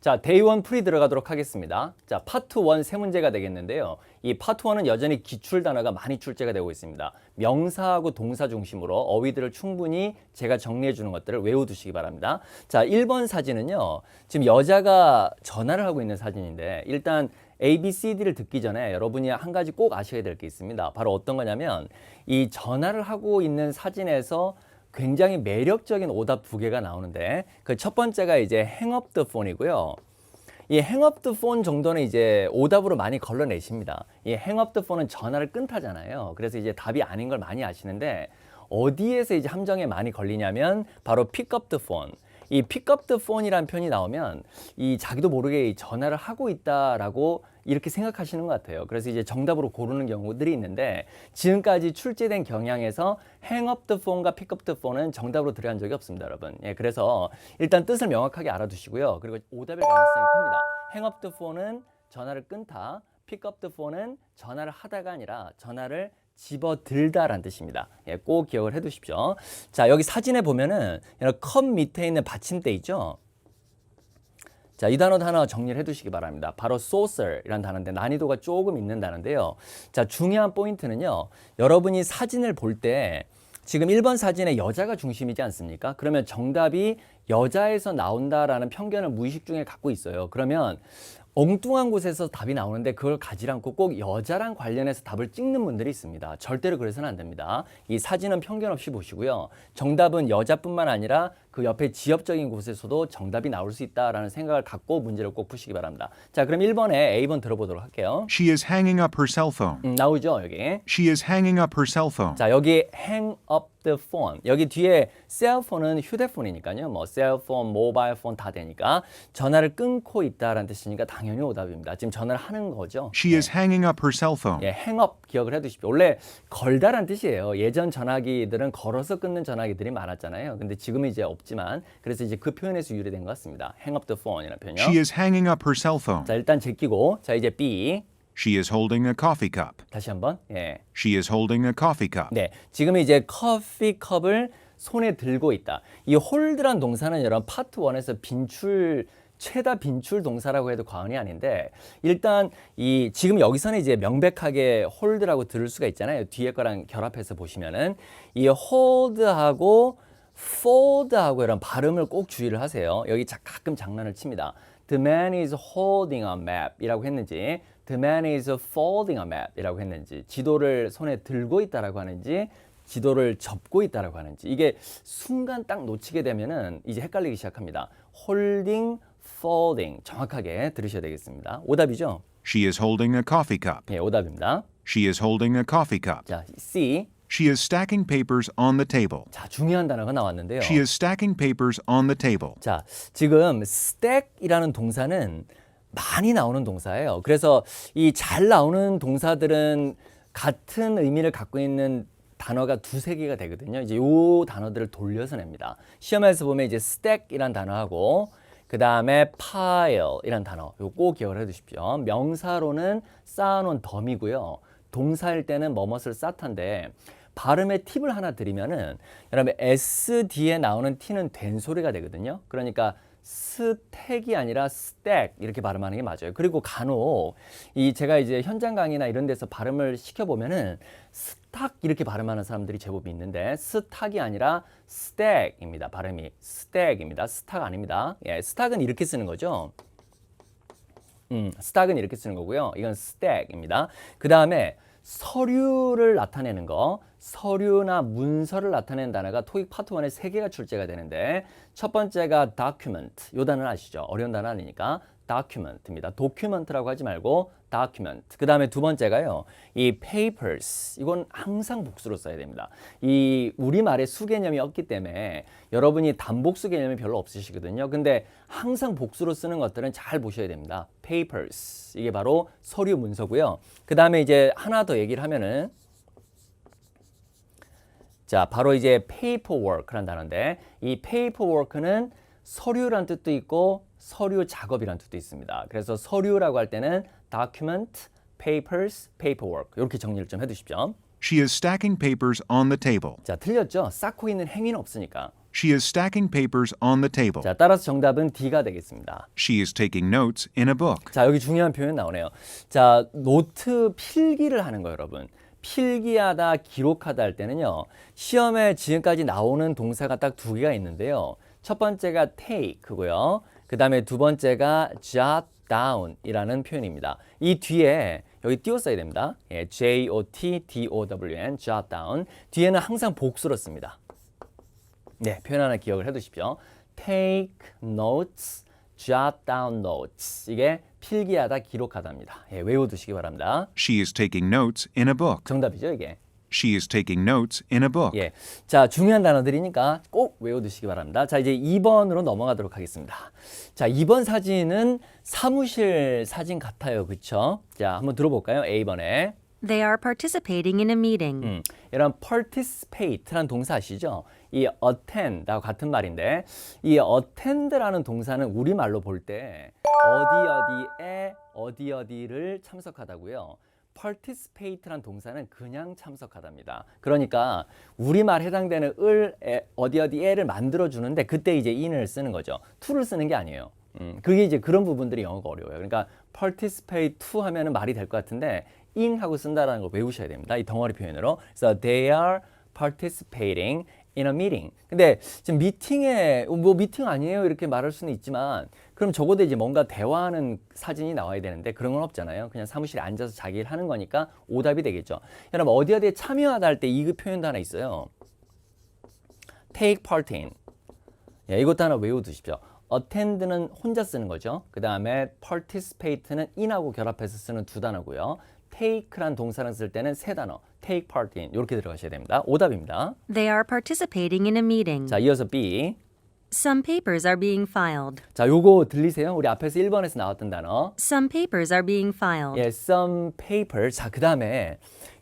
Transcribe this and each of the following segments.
자, 데이 1 풀이 들어가도록 하겠습니다. 자, 파트 1 세 문제가 되겠는데요. 이 파트 1은 여전히 기출 단어가 많이 출제가 되고 있습니다. 명사하고 동사 중심으로 어휘들을 충분히 제가 정리해 주는 것들을 외워두시기 바랍니다. 자, 1번 사진은요. 지금 여자가 전화를 하고 있는 사진인데 일단 A, B, C, D를 듣기 전에 여러분이 한 가지 꼭 아셔야 될 게 있습니다. 바로 어떤 거냐면 이 전화를 하고 있는 사진에서 굉장히 매력적인 오답 두 개가 나오는데 그 첫 번째가 이제 hang up the phone이고요. 이 hang up the phone 정도는 이제 오답으로 많이 걸러내십니다. 이 hang up the phone은 전화를 끊다잖아요. 그래서 이제 답이 아닌 걸 많이 아시는데 어디에서 이제 함정에 많이 걸리냐면 바로 pick up the phone. 이 pick up the phone이라는 표현이 나오면 이 자기도 모르게 이 전화를 하고 있다라고 이렇게 생각하시는 것 같아요. 그래서 이제 정답으로 고르는 경우들이 있는데 지금까지 출제된 경향에서 hang up the phone과 pick up the phone은 정답으로 들어간 적이 없습니다, 여러분. 예, 그래서 일단 뜻을 명확하게 알아두시고요. 그리고 오답의 가능성이 큽니다. hang up the phone은 전화를 끊다, pick up the phone은 전화를 하다가 아니라 전화를 집어들다라는 뜻입니다. 예, 꼭 기억을 해두십시오. 자, 여기 사진에 보면은 컵 밑에 있는 받침대 있죠. 자, 이 단어 하나 정리를 해두시기 바랍니다. 바로 saucer이라는 단어인데 난이도가 조금 있는 단어인데요. 자, 중요한 포인트는요. 여러분이 사진을 볼 때 지금 1번 사진에 여자가 중심이지 않습니까? 그러면 정답이 여자에서 나온다라는 편견을 무의식 중에 갖고 있어요. 그러면 엉뚱한 곳에서 답이 나오는데 그걸 가지 않고 꼭 여자랑 관련해서 답을 찍는 분들이 있습니다. 절대로 그래서는 안 됩니다. 이 사진은 편견 없이 보시고요. 정답은 여자뿐만 아니라 그 옆에 지역적인 곳에서도 정답이 나올 수 있다라는 생각을 갖고 문제를 꼭 푸시기 바랍니다. 자, 그럼 1번에 A번 들어보도록 할게요. She is hanging up her cell phone. 나오죠, 여기. She is hanging up her cell phone. 자, 여기 hang up the phone. 여기 뒤에 셀폰은 휴대폰이니까요. 뭐 셀폰, 모바일 폰 다 되니까 전화를 끊고 있다라는 뜻이니까 당연히 오답입니다. 지금 전화를 하는 거죠. She is hanging up her cell phone. 예, hang up 기억을 해두십시오. 원래 걸다란 뜻이에요. 예전 전화기들은 걸어서 끊는 전화기들이 많았잖아요. 근데 지금은 이제 없지만 그래서 이제 그 표현에서 유래된 것 같습니다. hang up the phone이라는 표현이요. She is hanging up her cell phone. 자, 일단 제끼고 자, 이제 B. She is holding a coffee cup. 다시 한번. 예. She is holding a coffee cup. 네, 지금 이제 커피컵을 손에 들고 있다. 이 홀드란 동사는 여러분 파트 1에서 빈출 최다 빈출 동사라고 해도 과언이 아닌데 일단 이 지금 여기서는 이제 명백하게 홀드라고 들을 수가 있잖아요. 뒤에 거랑 결합해서 보시면은 이 홀드하고 fold하고 이런 발음을 꼭 주의를 하세요. 여기 가끔 장난을 칩니다. The man is holding a map 이라고 했는지 The man is folding a map 이라고 했는지 지도를 손에 들고 있다라고 하는지 지도를 접고 있다라고 하는지 이게 순간 딱 놓치게 되면은 이제 헷갈리기 시작합니다. holding, folding 정확하게 들으셔야 되겠습니다. 오답이죠? She is holding a coffee cup. 예, 오답입니다. She is holding a coffee cup. 자, C. She is stacking papers on the table. 자, 중요한 단어가 나왔는데요. She is stacking papers on the table. 자, 지금 stack이라는 동사는 많이 나오는 동사예요. 그래서 이 잘 나오는 동사들은 같은 의미를 갖고 있는 단어가 두세 개가 되거든요. 이제 요 단어들을 돌려서 냅니다. 시험에서 보면 이제 stack이란 단어하고 그 다음에 pile이란 단어 요거 꼭 기억을 해두십시오. 명사로는 쌓아놓은 덤이고요. 동사일 때는 뭐뭇을 쌓던데 발음의 팁을 하나 드리면은 여러분 S 뒤에 나오는 T는 된 소리가 되거든요. 그러니까 스택이 아니라 스택 이렇게 발음하는 게 맞아요. 그리고 간혹 이 제가 이제 현장 강의나 이런 데서 발음을 시켜보면은 스탁 이렇게 발음하는 사람들이 제법 있는데 스탁이 아니라 스택입니다. 발음이 스택입니다. 스탁 아닙니다. 예, 스탁은 이렇게 쓰는 거죠. 스탁은 이렇게 쓰는 거고요. 이건 스택입니다. 그 다음에 서류를 나타내는 거, 서류나 문서를 나타내는 단어가 토익 파트 1에 3개가 출제가 되는데 첫 번째가 document, 요 단어는 아시죠? 어려운 단어 아니니까 document입니다. document라고 하지 말고 document. 그 다음에 두 번째가요. 이 papers, 이건 항상 복수로 써야 됩니다. 이 우리말에 수 개념이 없기 때문에 여러분이 단복수 개념이 별로 없으시거든요. 근데 항상 복수로 쓰는 것들은 잘 보셔야 됩니다. papers, 이게 바로 서류 문서고요. 그 다음에 이제 하나 더 얘기를 하면은 자, 바로 이제 paperwork라는 단어인데 이 paperwork는 서류란 뜻도 있고 서류 작업이란 뜻도 있습니다. 그래서 서류라고 할 때는 document, papers, paperwork 이렇게 정리를 좀 해두십시오. She is stacking papers on the table. 자, 틀렸죠? 쌓고 있는 행위는 없으니까. She is stacking papers on the table. 자, 따라서 정답은 D가 되겠습니다. She is taking notes in a book. 자, 여기 중요한 표현 나오네요. 자, 노트 필기를 하는 거 여러분. 필기하다, 기록하다 할 때는요. 시험에 지금까지 나오는 동사가 딱 두 개가 있는데요. 첫 번째가 take고요. 그 다음에 두 번째가 jot down이라는 표현입니다. 이 뒤에 여기 띄웠어야 됩니다. 예, J-O-T-D-O-W-N, jot down. 뒤에는 항상 복수로 씁니다. 네, 표현 하나 기억을 해두십시오. Take notes, jot down notes. 이게 필기하다, 기록하다입니다. 예, 외워두시기 바랍니다. She is taking notes in a book. 정답이죠, 이게. She is taking notes in a book. 예, 자, 중요한 단어들이니까 꼭 외워두시기 바랍니다. 자, 이제 2번으로 넘어가도록 하겠습니다. 자, 2번 사진은 사무실 사진 같아요, 그렇죠? 자, 한번 들어볼까요? A번에. They are participating in a meeting. 이런 participate라는 동사 아시죠? 이 attend하고 같은 말인데 이 attend라는 동사는 우리말로 볼 때 어디 어디를 참석하다고요. participate라는 동사는 그냥 참석하답니다. 그러니까 우리말 해당되는 어디에를 만들어 주는데 그때 이제 in을 쓰는 거죠. to를 쓰는 게 아니에요. 그게 이제 그런 부분들이 영어가 어려워요. 그러니까 participate to 하면은 말이 될 것 같은데 in 하고 쓴다라는 걸 외우셔야 됩니다. 이 덩어리 표현으로. 그래서 they are participating in a meeting. 근데 지금 미팅에 뭐 미팅 아니에요 이렇게 말할 수는 있지만 그럼 적어도 이제 뭔가 대화하는 사진이 나와야 되는데 그런 건 없잖아요. 그냥 사무실에 앉아서 자기 일 하는 거니까 오답이 되겠죠. 여러분 어디에 참여하다 할 때 이 표현도 하나 있어요. take part in. 예, 이것도 하나 외워두십시오. attend는 혼자 쓰는 거죠. 그 다음에 participate는 in하고 결합해서 쓰는 두 단어고요. take란 동사를 쓸 때는 세 단어. take part in 이렇게 들어가셔야 됩니다. 오답입니다. They are participating in a meeting. 자, 이어서 B. Some papers are being filed. 자, 요거 들리세요? 우리 앞에서 1번에서 나왔던 단어. Some papers are being filed. 예, some paper. 자, 그 다음에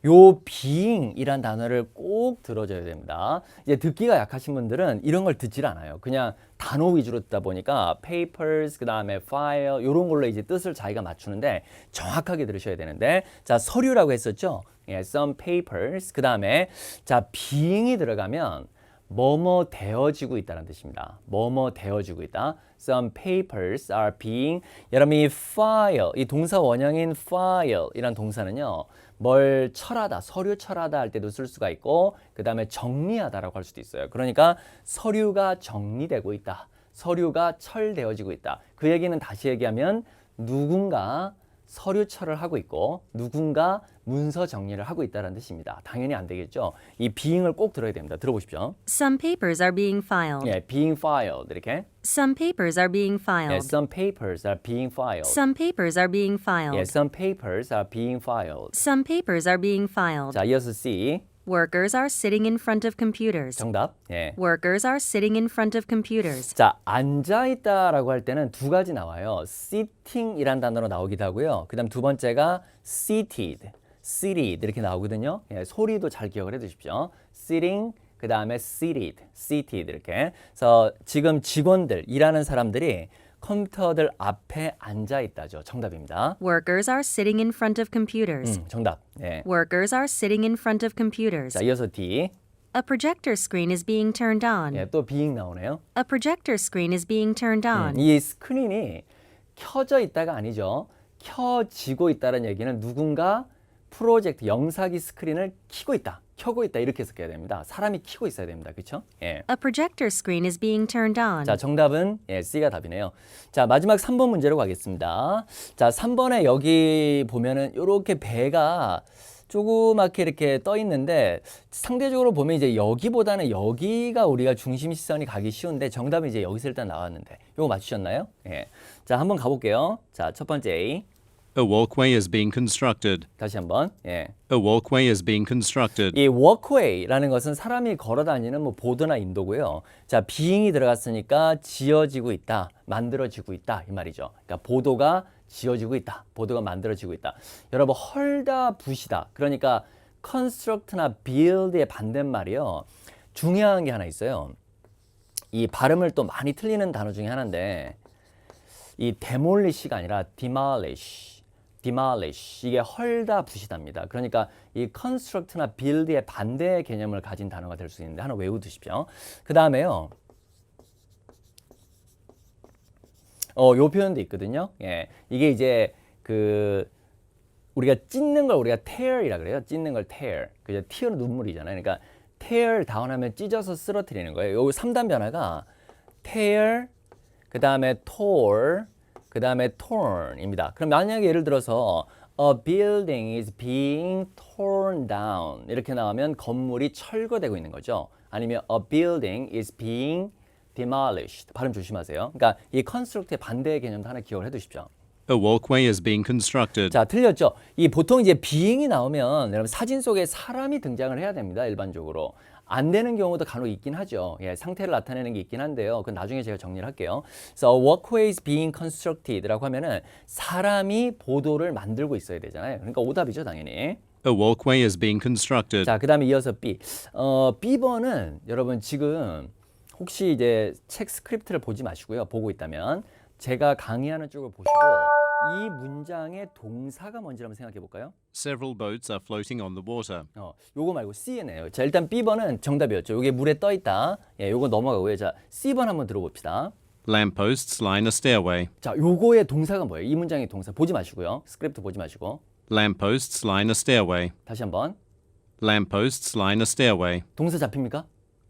요 being이란 단어를 꼭 들어줘야 됩니다. 이제 듣기가 약하신 분들은 이런 걸 듣질 않아요. 그냥 단어 위주로 듣다 보니까 papers, 그 다음에 file 요런 걸로 이제 뜻을 자기가 맞추는데 정확하게 들으셔야 되는데 자, 서류라고 했었죠? 예, some papers. 그 다음에 자, being이 들어가면 뭐뭐 되어지고 있다는 뜻입니다. 뭐뭐 되어지고 있다. Some papers are being 여러분 이 file 이 동사 원형인 file 이란 동사는요. 뭘 철하다, 서류 철하다 할 때도 쓸 수가 있고 그 다음에 정리하다라고 할 수도 있어요. 그러니까 서류가 정리되고 있다. 서류가 철되어지고 있다. 그 얘기는 다시 얘기하면 누군가 서류 철을 하고 있고 누군가 문서 정리를 하고 있다는 뜻입니다. 당연히 안 되겠죠. 이 being을 꼭 들어야 됩니다. 들어보십시오. Some papers are being filed. 예, being filed 이렇게. Some papers are being 예, filed. some papers are being filed. Some papers are being 예, filed. some papers are being filed. Some papers are being filed. 자, 이어서 C. Workers are sitting in front of computers. 정답. 예. Workers are sitting in front of computers. 자, 앉아 있다라고 할 때는 두 가지 나와요. sitting이란 단어로 나오기도 하고요. 그다음 두 번째가 seated, seated 이렇게 나오거든요. 예, 소리도 잘 기억을 해두십시오. sitting, 그 다음에 seated 이렇게. 그래서 지금 직원들, 일하는 사람들이 컴퓨터들 앞에 앉아 있다죠. 정답입니다. Workers are sitting in front of computers. 정답. 예. Workers are sitting in front of computers. 자, 이어서 D. A projector screen is being turned on. 예, 또 being 나오네요. A projector screen is being turned on. 이 스크린이 켜져 있다가 아니죠. 켜지고 있다는 얘기는 누군가 프로젝트 영상기 스크린을 켜고 있다. 켜고 있다 이렇게 해석해야 됩니다. 사람이 켜고 있어야 됩니다. 그렇죠? 예. A projector screen is being turned on. 자, 정답은 예, C가 답이네요. 자, 마지막 3번 문제로 가겠습니다. 자, 3번에 여기 보면은 이렇게 배가 조그맣게 이렇게 떠 있는데 상대적으로 보면 이제 여기보다는 여기가 우리가 중심 시선이 가기 쉬운데 정답은 이제 여기서 일단 나왔는데 이거 맞추셨나요? 예. 자, 한번 가볼게요. 자, 첫 번째 A. A walkway is being constructed. 다시 한번. 예. A walkway is being constructed. 이 walkway라는 것은 사람이 걸어 다니는 뭐 보도나 인도고요. 자, being이 들어갔으니까 지어지고 있다, 만들어지고 있다 이 말이죠. 그러니까 보도가 지어지고 있다, 보도가 만들어지고 있다. 여러분 헐다, 부시다. 그러니까 construct나 build의 반대말이요. 중요한 게 하나 있어요. 이 발음을 또 많이 틀리는 단어 중에 하나인데 이 demolish가 아니라 demolish. 이게 헐다 부시다입니다. 그러니까 이 construct나 build의 반대 개념을 가진 단어가 될 수 있는데 하나 외워두십시오. 그 다음에요. 요 표현도 있거든요. 예. 이게 이제 그 우리가 찢는 걸 우리가 tear이라 그래요. 찢는 걸 tear. 그죠? tear은 눈물이잖아요. 그러니까 tear 다운하면 찢어서 쓰러뜨리는 거예요. 요 3단 변화가 tear, 그 다음에 tore, 그 다음에 torn입니다. 그럼 만약에 예를 들어서 a building is being torn down 이렇게 나오면 건물이 철거되고 있는 거죠. 아니면 a building is being demolished. 발음 조심하세요. 그러니까 이 construct의 반대의 개념도 하나 기억을 해두십시오. A walkway is being constructed. 자, 틀렸죠? 이 보통 이제 being이 나오면 여러분 사진 속에 사람이 등장을 해야 됩니다. 일반적으로. 안 되는 경우도 간혹 있긴 하죠. 예, 상태를 나타내는 게 있긴 한데요. 그건 나중에 제가 정리를 할게요. So, a walkway is being constructed라고 하면은 사람이 보도를 만들고 있어야 되잖아요. 그러니까 오답이죠, 당연히. A walkway is being constructed. 자, 그다음에 이어서 B. B번은 여러분 지금 혹시 이제 책 스크립트를 보지 마시고요. 보고 있다면 제가 강의하는 쪽을 보시고 이 문장의 동사가 뭔지 한번 생각해 볼까요? Several boats are floating on the water. 요거 말고 C네요. 자, 일단 B번은 정답이었죠. 요게 물에 떠 있다. 예, 요거 넘어가고요. 자, C번 한번 들어봅시다. Lampposts line a stairway. 자, 요거의 동사가 뭐예요? 이 문장의 동사 보지 마시고요. 스크립트 보지 마시고. Lampposts line a stairway. 다시 한번. Lampposts line a stairway. 동사 잡힙니까?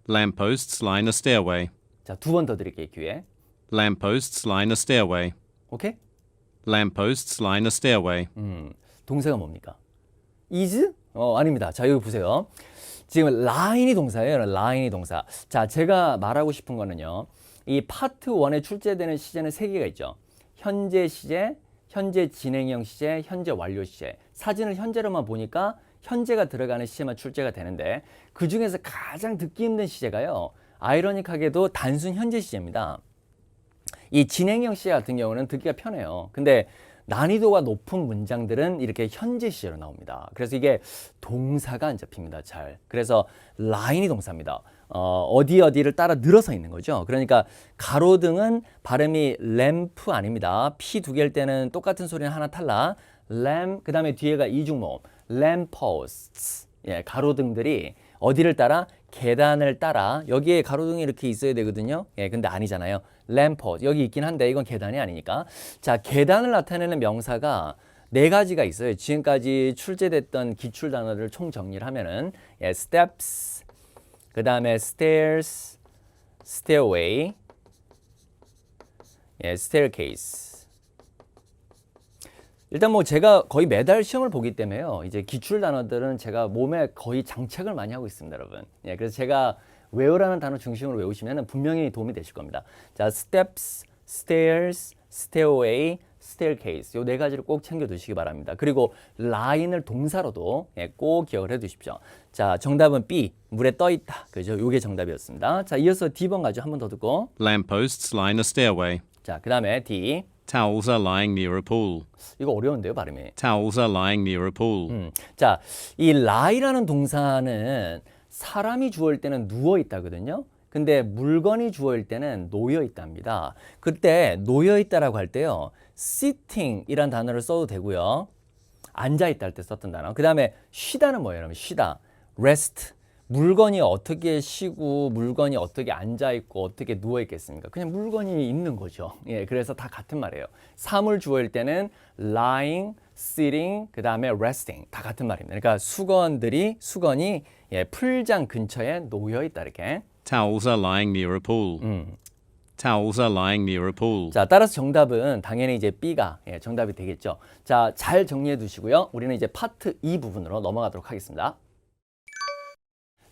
Lampposts line a stairway. 자, 두 번 더 드릴게요, 기회. Lampposts line a stairway. 오케이? Lampposts line a stairway. 동사가 뭡니까? is? 아닙니다. 자, 여기 보세요. 지금 line이 동사예요. line이 동사. 자, 제가 말하고 싶은 거는요. 이 파트 1에 출제되는 시제는 3개가 있죠. 현재 시제, 현재 진행형 시제, 현재 완료 시제. 사진을 현재로만 보니까 현재가 들어가는 시제만 출제가 되는데 그 중에서 가장 듣기 힘든 시제가요. 아이러니하게도 단순 현재 시제입니다. 이 진행형 시제 같은 경우는 듣기가 편해요. 근데 난이도가 높은 문장들은 이렇게 현재 시제로 나옵니다. 그래서 이게 동사가 안 잡힙니다. 잘. 그래서 라인이 동사입니다. 어디를 따라 늘어서 있는 거죠. 그러니까 가로등은 발음이 램프 아닙니다. P 두 개일 때는 똑같은 소리는 하나 탈락. 램, 그 다음에 뒤에가 이중모음. lampposts. 예, 가로등들이 어디를 따라? 계단을 따라. 여기에 가로등이 이렇게 있어야 되거든요. 예, 근데 아니잖아요. lamppost. 여기 있긴 한데 이건 계단이 아니니까. 자, 계단을 나타내는 명사가 4가지가 있어요. 지금까지 출제됐던 기출 단어를 총 정리를 하면은 예, steps, 그 다음에 stairs, stairway, 예, staircase. 일단 뭐 제가 거의 매달 시험을 보기 때문에요. 이제 기출 단어들은 제가 몸에 거의 장착을 많이 하고 있습니다, 여러분. 예, 그래서 제가 외우라는 단어 중심으로 외우시면 분명히 도움이 되실 겁니다. 자, steps, stairs, stairway, staircase. 요 4가지를 꼭 챙겨 두시기 바랍니다. 그리고 line을 동사로도 예, 꼭 기억을 해 두십시오. 자, 정답은 B. 물에 떠 있다. 그죠? 요게 정답이었습니다. 자, 이어서 D번 가죠. 한 번 더 듣고. Lampposts line a stairway. 자, 그다음에 D. Towels are lying near a pool. 이거 어려운데요, 발음이. Towels are lying near a pool. 자, 이 lie라는 동사는 사람이 주어일 때는 누워 있다거든요. 근데 물건이 주어일 때는 놓여 있답니다. 그때 놓여 있다라고 할 때요. sitting이란 단어를 써도 되고요. 앉아 있다 할 때 썼던 단어. 그다음에 쉬다는 뭐예요, 여러분? 쉬다. rest. 물건이 어떻게 쉬고 물건이 어떻게 앉아 있고 어떻게 누워 있겠습니까? 그냥 물건이 있는 거죠. 예, 그래서 다 같은 말이에요. 사물 주어일 때는 lying, sitting, 그 다음에 resting 다 같은 말입니다. 그러니까 수건이 예, 풀장 근처에 놓여 있다 이렇게. Towels are lying near a pool. Towels are lying near a pool. 자, 따라서 정답은 당연히 이제 B가 예, 정답이 되겠죠. 자, 잘 정리해 두시고요. 우리는 이제 파트 2 부분으로 넘어가도록 하겠습니다.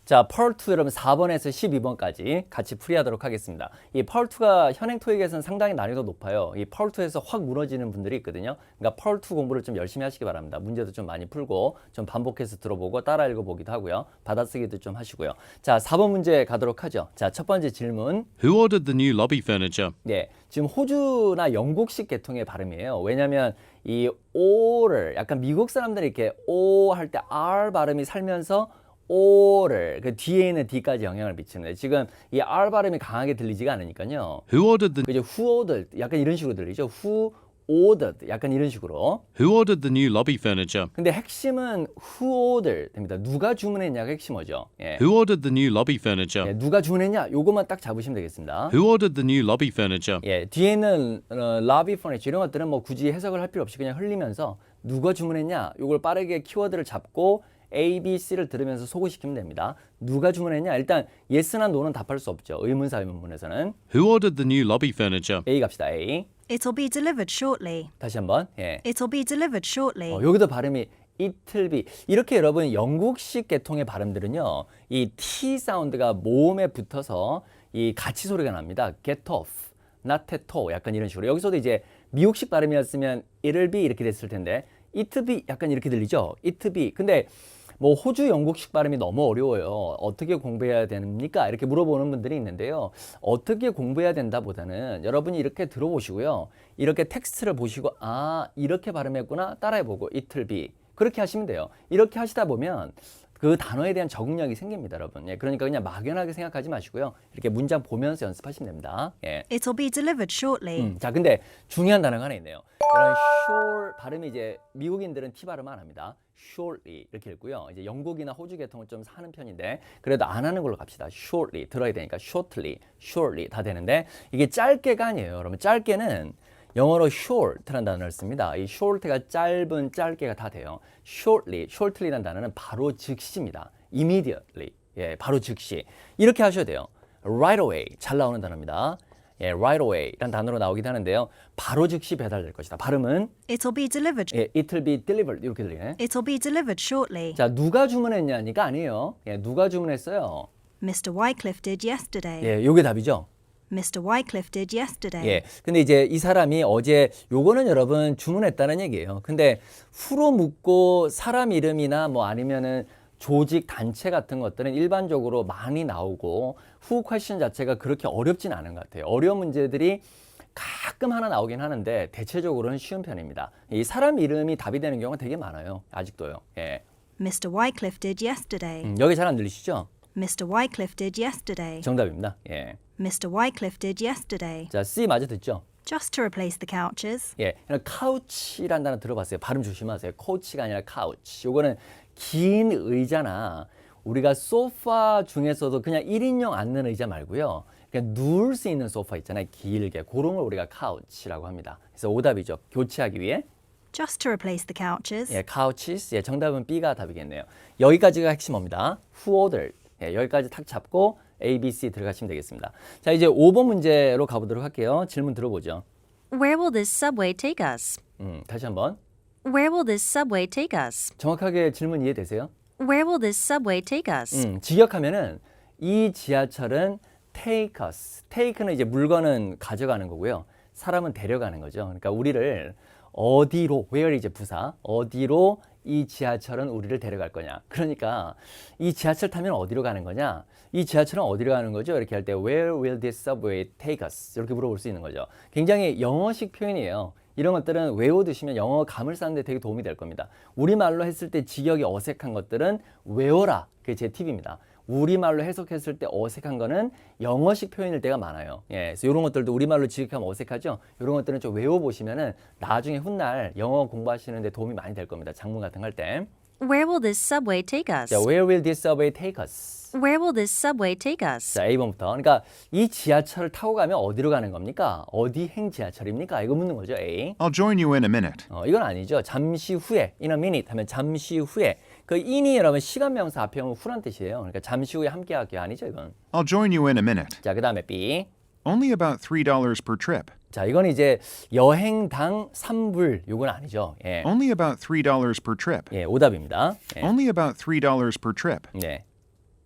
자, 펄2 여러분 4번에서 12번까지 같이 풀이하도록 하겠습니다. 이 펄2가 현행 토익에서는 상당히 난이도 높아요. 이 펄2에서 확 무너지는 분들이 있거든요. 그러니까 펄2 공부를 좀 열심히 하시기 바랍니다. 문제도 좀 많이 풀고 좀 반복해서 들어보고 따라 읽어보기도 하고요. 받아쓰기도 좀 하시고요. 자, 4번 문제 가도록 하죠. 자, 첫 번째 질문. Who ordered the new lobby furniture? 네, 지금 호주나 영국식 계통의 발음이에요. 왜냐하면 이 O를 약간 미국 사람들이 이렇게 O 할 때 R 발음이 살면서 O를 그 뒤에 있는 D까지 영향을 미치는데 지금 이 R 발음이 강하게 들리지가 않으니까요. Who ordered the 그죠? Who ordered 약간 이런 식으로 들리죠. Who ordered 약간 이런 식으로. Who ordered the new lobby furniture? 근데 핵심은 who ordered 됩니다. 누가 주문했냐가 핵심어죠. 예. Who ordered the new lobby furniture? 예, 누가 주문했냐? 요것만 딱 잡으시면 되겠습니다. Who ordered the new lobby furniture? 예, 뒤에 있는 lobby furniture 이런 것들은 뭐 굳이 해석을 할 필요 없이 그냥 흘리면서 누가 주문했냐? 요걸 빠르게 키워드를 잡고 A, B, C를 들으면서 소개시키면 됩니다. 누가 주문했냐? 일단 yes나 no는 답할 수 없죠. 의문사 의문문에서는. Who ordered the new lobby furniture? A 갑시다. A. It'll be delivered shortly. 다시 한번. 예. It'll be delivered shortly. 여기도 발음이 it'll be. 이렇게 여러분 영국식 계통의 발음들은요. 이 T 사운드가 모음에 붙어서 이 같이 소리가 납니다. get off, not at all. 약간 이런 식으로. 여기서도 이제 미국식 발음이었으면 it'll be 이렇게 됐을 텐데 it'll be 약간 이렇게 들리죠. it'll be. 근데 뭐 호주 영국식 발음이 너무 어려워요. 어떻게 공부해야 됩니까? 이렇게 물어보는 분들이 있는데요. 어떻게 공부해야 된다보다는 여러분이 이렇게 들어보시고요. 이렇게 텍스트를 보시고 아 이렇게 발음했구나 따라해보고 it'll be 그렇게 하시면 돼요. 이렇게 하시다 보면 그 단어에 대한 적응력이 생깁니다, 여러분. 예, 그러니까 그냥 막연하게 생각하지 마시고요. 이렇게 문장 보면서 연습하시면 됩니다. 예. It'll be delivered shortly. 자, 근데 중요한 단어가 하나 있네요. 이런 sure 발음이 이제 미국인들은 T 발음 안 합니다. shortly 이렇게 읽고요. 이제 영국이나 호주 계통은 좀 하는 편인데 그래도 안 하는 걸로 갑시다. shortly 들어야 되니까 shortly, shortly 다 되는데 이게 짧게가 아니에요. 여러분 짧게는 영어로 short라는 단어를 씁니다. 이 short가 짧은 짧게가 다 돼요. shortly라는 단어는 바로 즉시입니다. immediately, 예, 바로 즉시. 이렇게 하셔야 돼요. right away, 잘 나오는 단어입니다. 예, right away라는 단어로 나오기도 하는데요. 바로 즉시 배달될 것이다. 발음은 It'll be delivered. 예, it'll be delivered 이렇게 들리네. It'll be delivered shortly. 자, 누가 주문했냐니까 아니에요. 예, 누가 주문했어요? Mr. Wycliffe did yesterday. 예, 요게 답이죠. Mr. Wycliffe did yesterday. 예. 근데 이제 이 사람이 어제 요거는 여러분 주문했다는 얘기예요. 근데 후로 묻고 사람 이름이나 뭐 아니면은 조직 단체 같은 것들은 일반적으로 많이 나오고 후 퀘션 자체가 그렇게 어렵진 않은 것 같아요. 어려운 문제들이 가끔 하나 나오긴 하는데 대체적으로는 쉬운 편입니다. 이 사람 이름이 답이 되는 경우가 되게 많아요. 아직도요. 예. Mr. Wycliffe did yesterday. 여기 잘 안 들리시죠? Mr. Wycliffe did yesterday. 정답입니다. 예. Mr. Wycliffe did yesterday. 자, C 마저 듣죠? Just to replace the couches. 예, 카우치라는 단어 들어봤어요. 발음 조심하세요. 코치가 아니라 카우치. 요거는 긴 의자나 우리가 소파 중에서도 그냥 1인용 앉는 의자 말고요. 그냥 누울 수 있는 소파 있잖아요. 길게. 그런 걸 우리가 카우치라고 합니다. 그래서 오답이죠. 교체하기 위해. Just to replace the couches. 예, couches. 예, 정답은 B가 답이겠네요. 여기까지가 핵심어입니다. Who ordered. 예, 여기까지 탁 잡고 A, B, C 들어가시면 되겠습니다. 자, 이제 5번 문제로 가보도록 할게요. 질문 들어보죠. Where will this subway take us? 다시 한번. Where will this subway take us? 정확하게 질문 이해되세요? Where will this subway take us? 직역하면은 이 지하철은 take us. take는 이제 물건은 가져가는 거고요. 사람은 데려가는 거죠. 그러니까 우리를 어디로, where 이제 부사, 어디로 이 지하철은 우리를 데려갈 거냐. 그러니까 이 지하철 타면 어디로 가는 거냐. 이 지하철은 어디로 가는 거죠. 이렇게 할 때 where will this subway take us? 이렇게 물어볼 수 있는 거죠. 굉장히 영어식 표현이에요. 이런 것들은 외워두시면 영어 감을 쌓는 데 되게 도움이 될 겁니다. 우리말로 했을 때 직역이 어색한 것들은 외워라. 그게 제 팁입니다. 우리말로 해석했을 때 어색한 거는 영어식 표현일 때가 많아요. 예, 그래서 이런 것들도 우리말로 직역하면 어색하죠? 이런 것들은 좀 외워보시면은 나중에 훗날 영어 공부하시는 데 도움이 많이 될 겁니다. 작문 같은 거 할 때. Where will this subway take us? 자, where will this subway take us? Where will this subway take us? 자, A번부터. 그러니까 이 지하철을 타고 가면 어디로 가는 겁니까? 어디 행 지하철입니까? 이거 묻는 거죠, A. I'll join you in a minute. 이건 아니죠. 잠시 후에, in a minute 하면 잠시 후에. 그 in이 여러분 시간 명사 앞에 오면 후란 뜻이에요. 그러니까 잠시 후에 함께 하기 아니죠, 이건. I'll join you in a minute. 자, 그다음에 B. Only about $3 per trip. 자, 이건 이제 여행당 3불. 요건 아니죠. 예. Only about $3 per trip. 예, 오답입니다. 예. Only about $3 per trip. 네.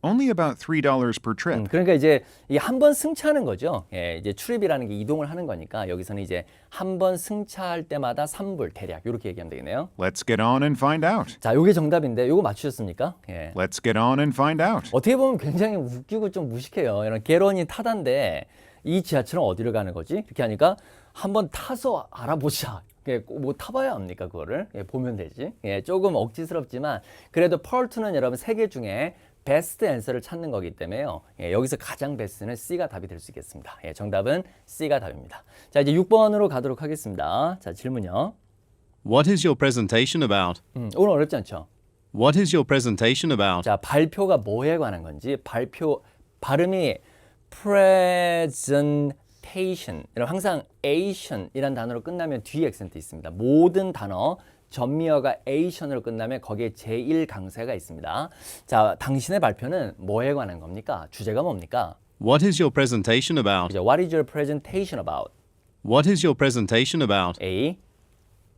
Only about $3 per trip. 그러니까 이제 이게 한 번 승차하는 거죠. 예, 이제 출입이라는 게 이동을 하는 거니까 여기서는 이제 한 번 승차할 때마다 3불 대략 이렇게 얘기하면 되겠네요. Let's get on and find out. 자, 요게 정답인데 요거 맞추셨습니까? 예. Let's get on and find out. 어떻게 보면 굉장히 웃기고 좀 무식해요. 이런 개런이 타다인데 이 지하철은 어디로 가는 거지? 이렇게 하니까 한번 타서 알아보자. 뭐 타봐야 합니까 그거를? 예, 보면 되지. 예, 조금 억지스럽지만 그래도 펄트는 여러분 세 개 중에 베스트 앤서를 찾는 거기 때문에요. 예, 여기서 가장 베스트는 C가 답이 될 수 있겠습니다. 예, 정답은 C가 답입니다. 자, 이제 6번으로 가도록 하겠습니다. 자, 질문요. What is your presentation about? 오늘 어렵지 않죠? What is your presentation about? 자, 발표가 뭐에 관한 건지 발음이 presentation 이런 항상 ation이란 단어로 끝나면 뒤에 액센트 있습니다. 모든 단어 전미어가 ation으로 끝나면 거기에 제1 강세가 있습니다. 자, 당신의 발표는 뭐에 관한 겁니까? 주제가 뭡니까? What is your presentation about? 그죠? What is your presentation about? What is your presentation about? A.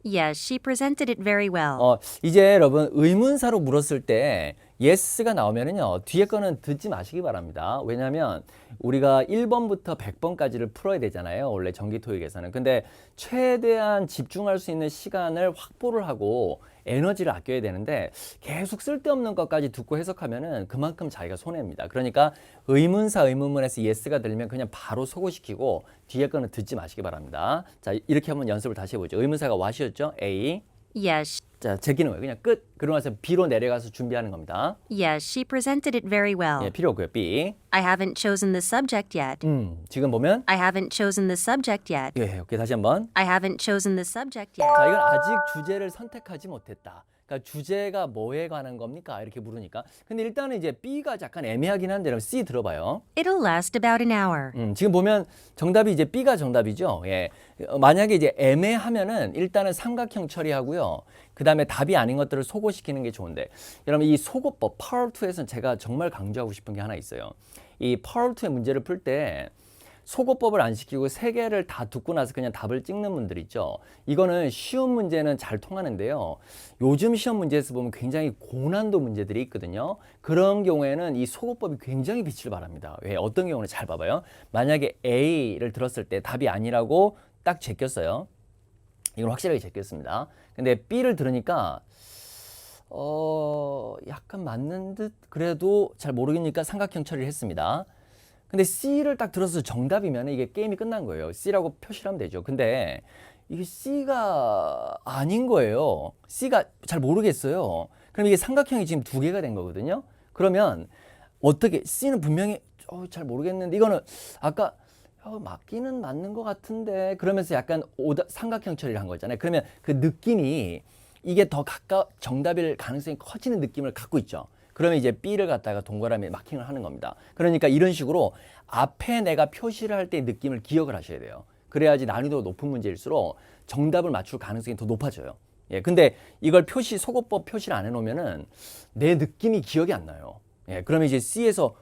Yes, she presented it very well. 이제 여러분 의문사로 물었을 때 yes가 나오면은요 뒤에 거는 듣지 마시기 바랍니다. 왜냐하면 우리가 1번부터 100번까지를 풀어야 되잖아요. 원래 정기 토익에서는. 근데 최대한 집중할 수 있는 시간을 확보를 하고 에너지를 아껴야 되는데 계속 쓸데없는 것까지 듣고 해석하면은 그만큼 자기가 손해입니다. 그러니까 의문사 의문문에서 yes가 들면 그냥 바로 소거시키고 뒤에 거는 듣지 마시기 바랍니다. 자, 이렇게 한번 연습을 다시 해보죠. 의문사가 what이었죠? A. Yes, 자, 제끼는 거예요. 그냥 끝. 그러고 나서 B로 내려가서 준비하는 겁니다. yes, she presented it very well. 예, 필요 없고요. B. I haven't chosen the subject yet. 지금 보면 I haven't chosen the subject yet. 예, 오케이. 다시 한번. I haven't chosen the subject yet. 자, 이건 아직 주제를 선택하지 못했다. 그러니까 주제가 뭐에 관한 겁니까? 이렇게 물으니까. 근데 일단은 이제 B가 약간 애매하긴 한데 그럼 C 들어봐요. It'll last about an hour. 지금 보면 정답이 이제 B가 정답이죠. 예. 만약에 이제 애매하면은 일단은 삼각형 처리하고요. 그 다음에 답이 아닌 것들을 소거시키는 게 좋은데 여러분 이 소거법 파워 2에서는 제가 정말 강조하고 싶은 게 하나 있어요. 이 파워 2의 문제를 풀 때 소거법을 안 시키고 세 개를 다 듣고 나서 그냥 답을 찍는 분들 있죠. 이거는 쉬운 문제는 잘 통하는데요. 요즘 시험 문제에서 보면 굉장히 고난도 문제들이 있거든요. 그런 경우에는 이 소거법이 굉장히 빛을 발합니다. 왜? 어떤 경우는 잘 봐봐요. 만약에 A를 들었을 때 답이 아니라고 딱 제꼈어요. 이건 확실하게 제꼈습니다. 근데 B를 들으니까 약간 맞는 듯 그래도 잘 모르겠으니까 삼각형 처리를 했습니다. 근데 C를 딱 들어서 정답이면 이게 게임이 끝난 거예요. C라고 표시를 하면 되죠. 근데 이게 C가 아닌 거예요. C가 잘 모르겠어요. 그럼 이게 삼각형이 지금 두 개가 된 거거든요. 그러면 어떻게 C는 분명히 잘 모르겠는데 이거는 아까 맞기는 맞는 것 같은데 그러면서 약간 삼각형 처리를 한 거잖아요. 그러면 그 느낌이 이게 더 정답일 가능성이 커지는 느낌을 갖고 있죠. 그러면 이제 B를 갖다가 동그라미에 마킹을 하는 겁니다. 그러니까 이런 식으로 앞에 내가 표시를 할 때의 느낌을 기억을 하셔야 돼요. 그래야지 난이도가 높은 문제일수록 정답을 맞출 가능성이 더 높아져요. 예, 근데 이걸 소거법 표시를 안 해놓으면은 내 느낌이 기억이 안 나요. 예, 그러면 이제 C에서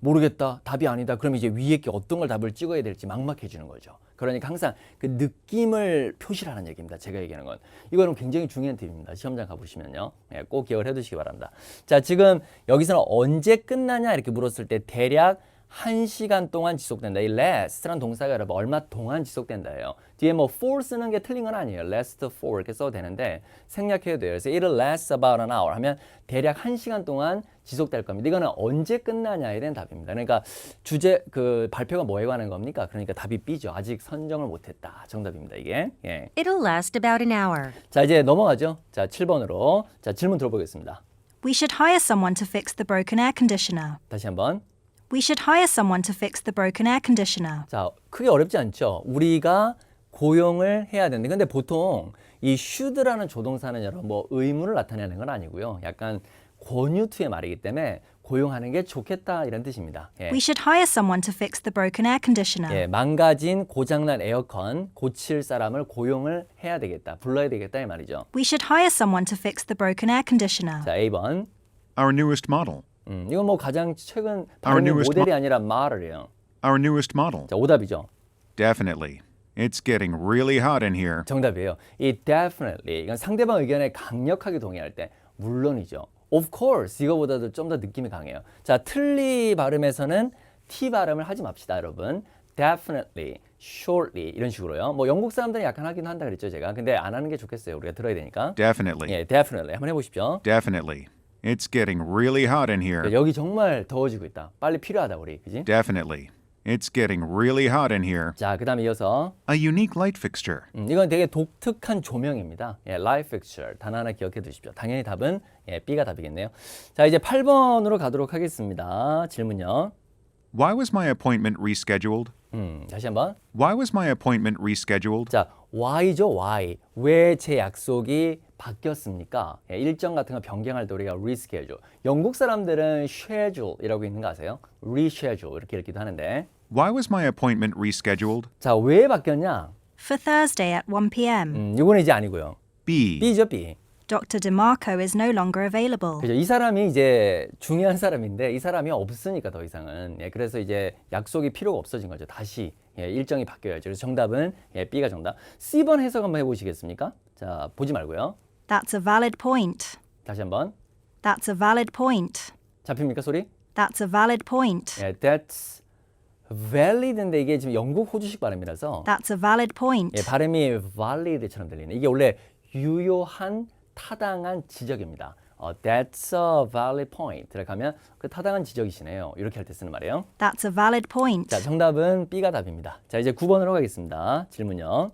모르겠다, 답이 아니다. 그럼 이제 위에 게 어떤 걸 답을 찍어야 될지 막막해지는 거죠. 그러니까 항상 그 느낌을 표시하는 얘기입니다. 제가 얘기하는 건. 이거는 굉장히 중요한 팁입니다. 시험장 가보시면요. 예, 꼭 기억을 해두시기 바랍니다. 자, 지금 여기서는 언제 끝나냐 이렇게 물었을 때 대략 1시간 동안 지속된다. 이 last란 동사가 여러분 얼마 동안 지속된다예요. 뒤에 뭐 for 쓰는 게 틀린 건 아니에요. last for 이렇게 써도 되는데 생략해도 돼요. 그래서 it'll last about an hour 하면 대략 1시간 동안 지속될 겁니다. 이거는 언제 끝나냐에 대한 답입니다. 그러니까 발표가 뭐에 관한 겁니까? 그러니까 답이 B죠. 아직 선정을 못했다. 정답입니다. 이게. 예. It'll last about an hour. 자, 이제 넘어가죠. 자, 7번으로. 자, 질문 들어보겠습니다. We should hire someone to fix the broken air conditioner. 다시 한번. We should hire someone to fix the broken air conditioner. 자, 크게 어렵지 않죠? 우리가 고용을 해야 되는데 근데 보통 이 should라는 조동사는 여러분 뭐 의무를 나타내는 건 아니고요. 약간 권유투의 말이기 때문에 고용하는 게 좋겠다 이런 뜻입니다. 예. We should hire someone to fix the broken air conditioner. 예, 망가진 고장난 에어컨 고칠 사람을 고용을 해야 되겠다. 불러야 되겠다 이 말이죠. We should hire someone to fix the broken air conditioner. 자, A번. Our newest model. 이건 뭐 가장 최근 발음이 newest 모델이 아니라 model이에요. Our newest model. 자, 오답이죠. Definitely. It's getting really hot in here. 정답이에요. 이 definitely 이건 상대방 의견에 강력하게 동의할 때 물론이죠. Of course 이거보다도 좀 더 느낌이 강해요. 자, 틀리 발음에서는 T 발음을 하지 맙시다, 여러분. Definitely, shortly 이런 식으로요. 뭐 영국 사람들은 약간 하긴 한다 그랬죠, 제가. 근데 안 하는 게 좋겠어요. 우리가 들어야 되니까. Definitely. 예, definitely 한번 해보십시오. Definitely. It's getting really hot in here. 여기 정말 더워지고 있다. 빨리 필요하다 우리, 그지? Definitely. It's getting really hot in here. 자, 그다음에 이어서 A unique light fixture. 이건 되게 독특한 조명입니다. 예, light fixture 단 하나 기억해 두십시오. 당연히 답은 예, B가 답이겠네요. 자, 이제 8번으로 가도록 하겠습니다. 질문요. Why was my appointment rescheduled? 다시 한번. Why was my appointment rescheduled? 자, why죠, why. 왜 제 약속이 바뀌었습니까? 예, 일정 같은 거 변경할 때 우리가 reschedule. 영국 사람들은 schedule이라고 있는 거 아세요? reschedule 이렇게 읽기도 하는데. Why was my appointment rescheduled? 자, 왜 바뀌었냐? For Thursday at 1 p.m. 이거는 이제 아니고요. B. B죠, B. Dr. DeMarco is no longer available. 그죠? 이 사람이 이제 중요한 사람인데 이 사람이 없으니까 더 이상은 예, 그래서 이제 약속이 필요가 없어진 거죠. 다시 예, 일정이 바뀌어야죠. 그래서 정답은 예, B가 정답. C번 해석 한번 해보시겠습니까? 자, 보지 말고요. That's a valid point. 다시 한번. That's a valid point. 잡힙니까 소리? That's a valid point. 예, that's valid인데 이게 지금 영국 호주식 발음이라서 That's a valid point. 예, 발음이 valid처럼 들리네. 이게 원래 유효한 타당한 지적입니다. That's a valid point. 들어가면 그 타당한 지적이시네요. 이렇게 할 때 쓰는 말이에요. That's a valid point. 자, 정답은 B가 답입니다. 자, 이제 9번으로 가겠습니다. 질문요.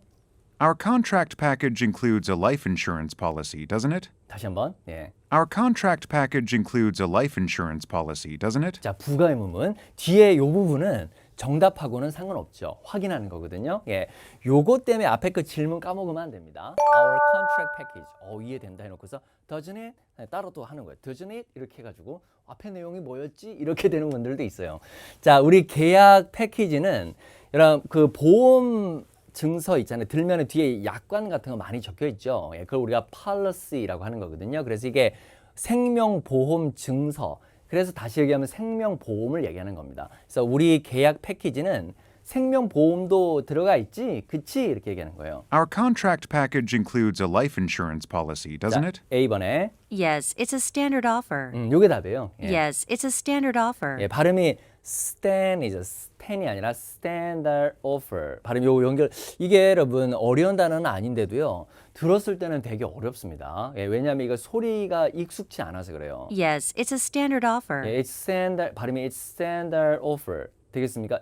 Our contract package includes a life insurance policy, doesn't it? 다시 한번. 예. Our contract package includes a life insurance policy, doesn't it? 자, 부가의문문 뒤에 요 부분은 정답하고는 상관없죠. 확인하는 거거든요. 예. 요거 때문에 앞에 그 질문 까먹으면 안 됩니다. Our contract package. 이해된다 해놓고서 doesn't it? 따로 또 하는 거예요. doesn't it? 이렇게 해가지고 앞에 내용이 뭐였지? 이렇게 되는 분들도 있어요. 자, 우리 계약 패키지는 여러분 그 보험 증서 있잖아요. 들면 뒤에 약관 같은 거 많이 적혀 있죠. 예, 그걸 우리가 policy라고 하는 거거든요. 그래서 이게 생명보험 증서. 그래서 다시 얘기하면 생명보험을 얘기하는 겁니다. 그래서 우리 계약 패키지는 생명보험도 들어가 있지? 그치? 이렇게 얘기하는 거예요. Our contract package includes a life insurance policy, doesn't it? A번에 Yes, it's a standard offer. 요게 답이에요. 예. Yes, it's a standard offer. 예, 발음이 stand이죠. stand이 아니라 standard offer. 발음 요 연결 이게 여러분 어려운 단어는 아닌데도요. 들었을 때는 되게 어렵습니다. 예, 왜냐하면 이거 소리가 익숙치 않아서 그래요. Yes, it's a standard offer. 예, it's standard 발음이 it's standard offer 되겠습니까?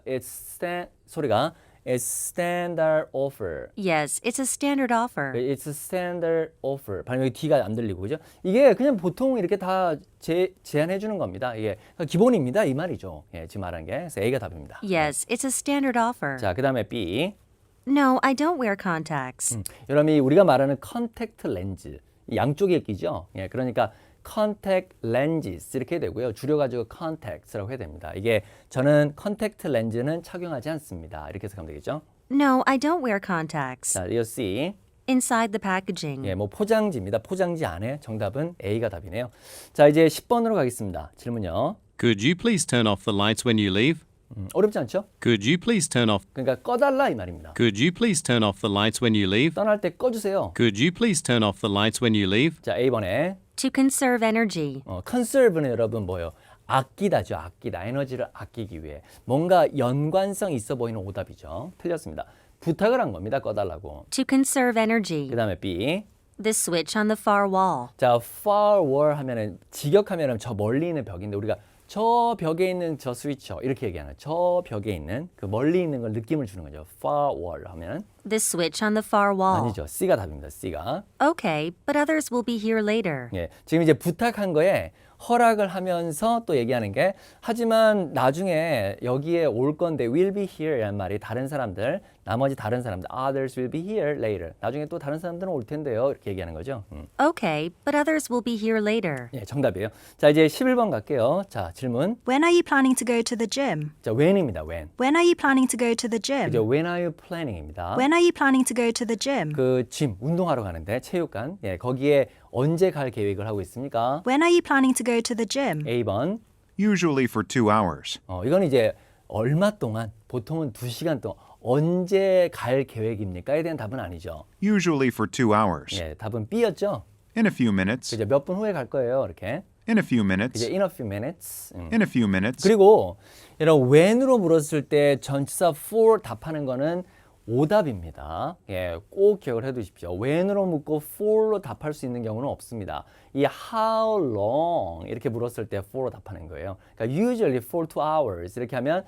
소리가 it's standard offer. Yes, it's a standard offer. It's a standard offer. 발음이 D가 안 들리고 그죠? 이게 그냥 보통 이렇게 다 제안해 주는 겁니다. 이게 기본입니다 이 말이죠. 예, 지금 말한 게 그래서 A가 답입니다. Yes, it's a standard offer. 자, 그다음에 B. No, I don't wear contacts. 여러분이 우리가 말하는 컨택트 렌즈 양쪽 읽기죠. 예, 그러니까 contact lenses 이렇게 되고요. 줄여가지고 contacts라고 해야 됩니다. 이게 저는 컨택트 렌즈는 착용하지 않습니다. 이렇게 해석하면 되겠죠. No, I don't wear contacts. 자, 이어 C. Inside the packaging. 예, 뭐 포장지입니다. 포장지 안에 정답은 A가 답이네요. 자, 이제 10번으로 가겠습니다. 질문요. Could you please turn off the lights when you leave? 어렵지 않죠? Could you please turn off? 그러니까 꺼달라 이 말입니다. Could you please turn off the lights when you leave? 떠날 때 꺼주세요. Could you please turn off the lights when you leave? 자, A번에 To conserve energy. conserve는 여러분 뭐예요? 아끼다죠. 아끼다. 에너지를 아끼기 위해. 뭔가 연관성 있어 보이는 오답이죠. 틀렸습니다. 부탁을 한 겁니다. 꺼달라고. To conserve energy. 그 다음에 B. The switch on the far wall. 자, far wall 하면은 직역하면은 저 멀리 있는 벽인데 우리가 저 벽에 있는 저 스위처 이렇게 얘기하는 저 벽에 있는 그 멀리 있는 걸 느낌을 주는 거죠. far wall 하면은 The switch on the far wall. 아니죠. C가 답입니다. C가. Okay, but others will be here later. 예, 지금 이제 부탁한 거에 허락을 하면서 또 얘기하는 게 하지만 나중에 여기에 올 건데 will be here 이란 말이 다른 사람들 나머지 다른 사람들 others will be here later 나중에 또 다른 사람들은 올 텐데요 이렇게 얘기하는 거죠. Okay, but others will be here later. 예, 정답이에요. 자, 이제 11번 갈게요. 자, 질문. When are you planning to go to the gym? 자, when입니다. when. When are you planning to go to the gym? 그죠? when are you planning입니다. When are you planning to go to the gym? 그 짐 운동하러 가는데 체육관. 예, 거기에 언제 갈 계획을 하고 있습니까? When are you planning to go to the gym? A번. Usually for 2 hours. 이건 이제 얼마 동안 보통은 2시간 동안 언제 갈 계획입니까에 대한 답은 아니죠. Usually for 2 hours. 예, 답은 B였죠. In a few minutes. 그죠? 몇 분 후에 갈 거예요. 이렇게. In a few minutes. 이제 in a few minutes. In a few minutes. 그리고 이런 when으로 물었을 때 전치사 for 답하는 거는 오답입니다. 예, 꼭 기억을 해두십시오. when으로 묻고 for로 답할 수 있는 경우는 없습니다. 이 how long 이렇게 물었을 때 for로 답하는 거예요. 그러니까 usually for 2 hours 이렇게 하면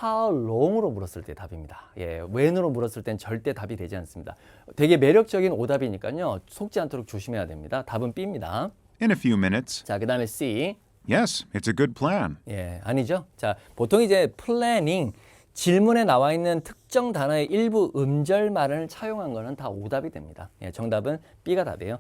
how long으로 물었을 때 답입니다. 예, when으로 물었을 땐 절대 답이 되지 않습니다. 되게 매력적인 오답이니까요. 속지 않도록 조심해야 됩니다. 답은 B입니다. In a few minutes. 자, 그다음에 C. Yes, it's a good plan. 예, 아니죠. 자, 보통 이제 플래닝 질문에 나와 있는 특정 단어의 일부 음절말을 차용한 거는 다 오답이 됩니다. 예, 정답은 B가 답이에요.